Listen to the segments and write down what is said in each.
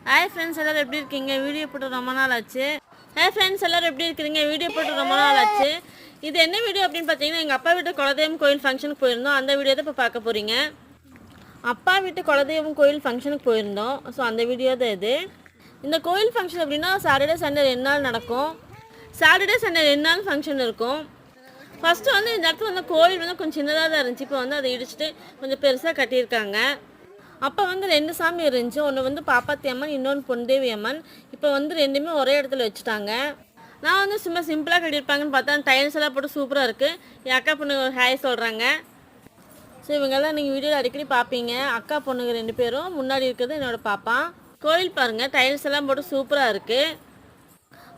Hi friends, எல்லோரும் எப்படி இருக்கீங்க? வீடியோ போட்டு ரொம்ப நாள் ஆச்சு. ஹாய் ஃப்ரெண்ட்ஸ், எல்லோரும் எப்படி இருக்கிறீங்க? வீடியோ போட்டு ரொம்ப நாள் ஆச்சு. இது என்ன வீடியோ அப்படின்னு பார்த்தீங்கன்னா, எங்கள் அப்பா வீட்டு குலதெய்வம் கோயில் ஃபங்க்ஷனுக்கு போயிருந்தோம். அந்த வீடியோ தான் இப்போ பார்க்க போகிறீங்க. அப்பா வீட்டு குலதெய்வம் கோயில் ஃபங்க்ஷனுக்கு போயிருந்தோம். ஸோ அந்த வீடியோ தான் இது. இந்த கோயில் ஃபங்க்ஷன் அப்படின்னா சாட்டர்டே சண்டே 2 நாள் நடக்கும். சாட்டர்டே சண்டே 2 நாள் ஃபங்க்ஷன் இருக்கும். ஃபஸ்ட்டு வந்து இந்த இடத்துல வந்து கோயில் வந்து கொஞ்சம் சின்னதாக தான் இருந்துச்சு. இப்போ வந்து அதை இடிச்சுட்டு கொஞ்சம் பெருசாக கட்டியிருக்காங்க. அப்போ வந்து 2 சாமி இருந்துச்சு. ஒன்று வந்து பாப்பாத்தி அம்மன், இன்னொன்று பொன்தேவி அம்மன். இப்போ வந்து 2மே ஒரே இடத்துல வச்சுட்டாங்க. நான் வந்து சும்மா சிம்பிளாக கட்டியிருப்பாங்கன்னு பார்த்தா டைல்ஸ் எல்லாம் போட்டு சூப்பராக இருக்குது. என் அக்கா பொண்ணு ஒரு ஹாய் சொல்கிறாங்க. ஸோ இவங்கெல்லாம் நீங்கள் வீடியோவில் அடிக்கடி பார்ப்பீங்க. அக்கா பொண்ணுங்க 2 பேரும், முன்னாடி இருக்கிறது என்னோடய பாப்பா. கோயில் பாருங்கள், டைல்ஸ் எல்லாம் போட்டு சூப்பராக இருக்குது.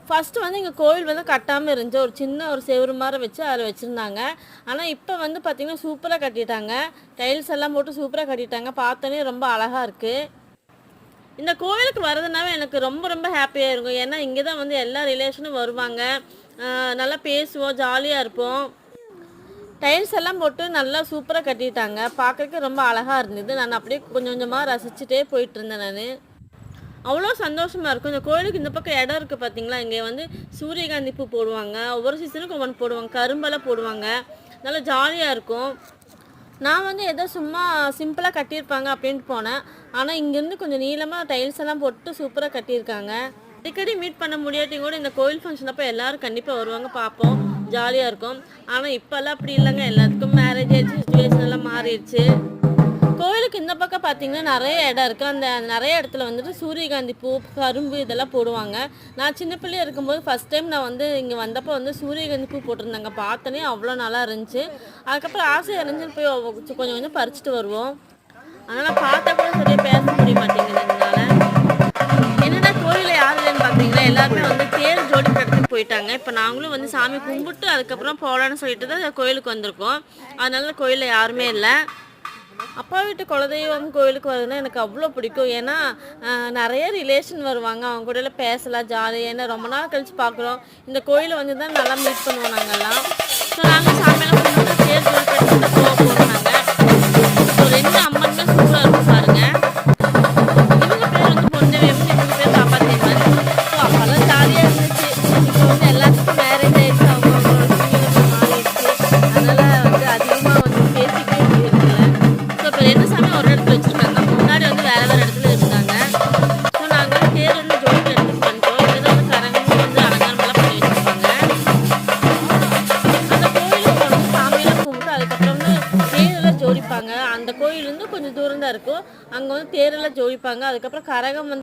ஃபஸ்ட்டு வந்து இங்கே கோயில் வந்து கட்டாமல் இருந்துச்சு. ஒரு சின்ன ஒரு செவுறு மாதிரி வச்சு அதில் வச்சுருந்தாங்க. ஆனால் இப்போ வந்து பார்த்திங்கன்னா சூப்பராக கட்டிட்டாங்க. டைல்ஸ் எல்லாம் போட்டு சூப்பராக கட்டிட்டாங்க. பார்த்தோன்னே ரொம்ப அழகாக இருக்குது. இந்த கோயிலுக்கு வரதுனாவே எனக்கு ரொம்ப ரொம்ப ஹாப்பியாக இருக்கும். ஏன்னா இங்கே தான் வந்து எல்லா ரிலேஷனும் வருவாங்க. நல்லா பேசுவோம், ஜாலியாக இருப்போம். டைல்ஸ் எல்லாம் போட்டு நல்லா சூப்பராக கட்டிட்டாங்க. பார்க்குறதுக்கு ரொம்ப அழகாக இருந்தது. நான் அப்படியே கொஞ்சம் கொஞ்சமாக ரசிச்சுட்டே போயிட்டு இருந்தேன். நான் அவ்வளோ சந்தோஷமாக இருக்கும். இந்த கோயிலுக்கு இந்த பக்கம் இடம் இருக்குது பார்த்தீங்களா, இங்கே வந்து சூரியகாந்தி பூ போடுவாங்க. ஒவ்வொரு சீசனுக்கும் ஒவ்வொன்று போடுவாங்க. கரும்பெல்லாம் போடுவாங்க. நல்லா ஜாலியாக இருக்கும். நான் வந்து ஏதோ சும்மா சிம்பிளாக கட்டியிருப்பாங்க அப்படின்ட்டு போனேன். ஆனால் இங்கேருந்து கொஞ்சம் நீளமாக டைல்ஸ் எல்லாம் போட்டு சூப்பராக கட்டியிருக்காங்க. அடிக்கடி மீட் பண்ண முடியாட்டி கூட இந்த கோயில் ஃபங்க்ஷன் அப்போ எல்லோரும் கண்டிப்பாக வருவாங்க, பார்ப்போம், ஜாலியாக இருக்கும். ஆனால் இப்போல்லாம் அப்படி இல்லைங்க. எல்லாத்துக்கும் மேரேஜ் ஆயிடுச்சு, சுச்சுவேஷன் எல்லாம் மாறிடுச்சு. கோயிலுக்கு இந்த பக்கம் பார்த்திங்கன்னா நிறைய இடம் இருக்குது. அந்த நிறைய இடத்துல வந்துட்டு சூரியகாந்தி பூ, கரும்பு இதெல்லாம் போடுவாங்க. நான் சின்ன பிள்ளையாக இருக்கும்போது ஃபஸ்ட் டைம் நான் வந்து இங்கே வந்தப்போ வந்து சூரியகாந்தி பூ போட்டிருந்தாங்க. பார்த்தோன்னே அவ்வளோ நல்லா இருந்துச்சு. அதுக்கப்புறம் ஆசையாக இருந்துச்சுன்னு போய் கொஞ்சம் கொஞ்சம் பறிச்சுட்டு வருவோம். அதனால் பார்த்தா கூட சரியாக பேச முடிய மாட்டேங்குது எங்களால். என்னடா கோயிலில் யார் இல்லைன்னு பார்த்தீங்களா, எல்லாருமே வந்து தேர் ஜோடி கட்டுறதுக்கு போயிட்டாங்க. இப்போ நாங்களும் வந்து சாமி கும்பிட்டு அதுக்கப்புறம் போகலான்னு சொல்லிட்டு தான் கோயிலுக்கு வந்திருக்கோம். அதனால கோயிலில் யாருமே இல்லை. அப்பா வீட்டு குலதெய்வம் கோயிலுக்கு வருதுன்னா எனக்கு அவ்வளோ பிடிக்கும். ஏன்னா நிறைய ரிலேஷன் வருவாங்க. அவங்க கூட பேசலாம், ஜாலியாக. ஏன்னா ரொம்ப நாள் கழித்து பார்க்குறோம். இந்த கோயிலை வந்து தான் நல்லா மீட் பண்ணுவோம் நாங்கள்லாம். ஸோ நாங்கள் சாமியெல்லாம் கும்பிட்டு தேர் ஜோடி கட்டிட்டு போகிறோம். நாங்கள் ஸோ 2 அம்மனுமே சூப்பராக இருக்கும் பாருங்கள். இவங்க பேர் வந்து பொன்தேவி அம்மன், இவங்க பேர் பாப்பாத்தி அம்மன். ஸோ அப்போல்லாம் ஜாலியாக இருந்துச்சு. இப்போ வந்து எல்லாத்துக்கும் மேரேஜ் ஆகிடுச்சு, அவங்களோட சூழ்நிலை மாறிடுச்சு. அதனால் வந்து அதிகமாக வந்து பேசிக்கவே முடியறதில்ல. ஸோ இப்போ 2 சாமி ஒரு இடத்துல வச்சுருக்காங்க. முன்னாடி வந்து வேறு வேறு இடத்துல இருந்தாங்க. ஸோ நாங்கள் வந்து தேர் வந்து ஜோடி எடுத்துட்டு வந்துட்டோம். இதில் வந்து கரகமும் வந்து அலங்காரமெல்லாம் பண்ணி வச்சுருப்பாங்க. அந்த கோயிலுக்கு வந்து சாமியெல்லாம் கும்பிட்டு அதுக்கப்புறம் வந்து தேரெல்லாம் ஜோடிப்பாங்க. அந்த கோயில் வந்து கொஞ்சம் தூரம் தான் இருக்கும். அங்கே வந்து தேரெல்லாம் ஜோடிப்பாங்க. அதுக்கப்புறம் கரகம் வந்து